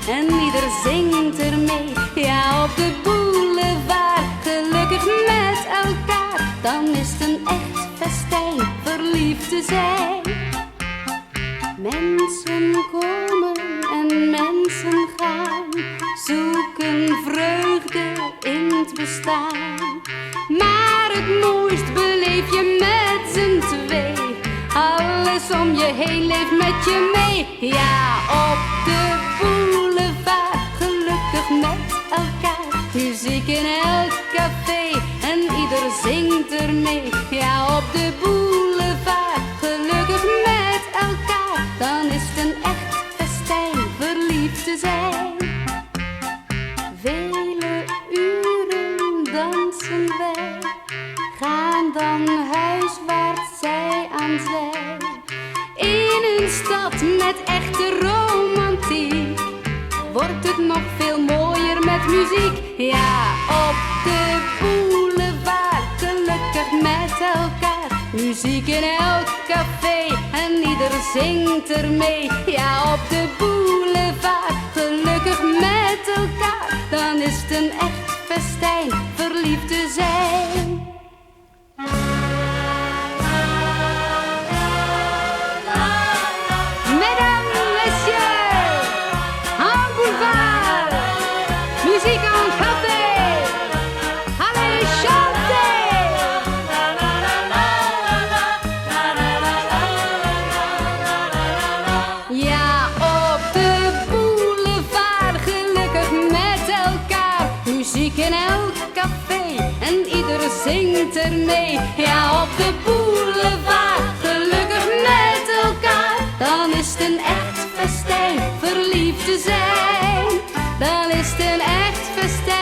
en ieder zingt ermee. Ja, op de boulevard, gelukkig met elkaar, dan is het een echt festijn verliefd te zijn. Mensen komen en mensen gaan, zoeken vreugde in het bestaan. Maar het mooist beleef je met z'n twee, alles om je heen leeft met je mee. Ja, op de boulevard, gelukkig met elkaar, muziek in elk café en ieder zingt ermee. Ja, op de boulevard, gelukkig met elkaar, dan is het een echt festijn verliefd te zijn. Vele uren dansen wij, gaan dan huiswaarts zij aan zij. In een stad met echte romantiek wordt het nog veel mooier met muziek. Ja, op de boulevard, gelukkig met elkaar, muziek in elk café en ieder zingt ermee. Ja, op de boulevard, gelukkig met elkaar, dan is het een echt festijn verliefd te zijn. Mesdames, messieurs, en boulevard, muziek en café, allez chanter. Ja, op de boulevard, gelukkig met elkaar, muziek in elk café en ieder zingt ermee. Ja, op de boulevard, gelukkig met elkaar, dan is het een echt festijn verliefd te zijn. Dan is het een echt festijn.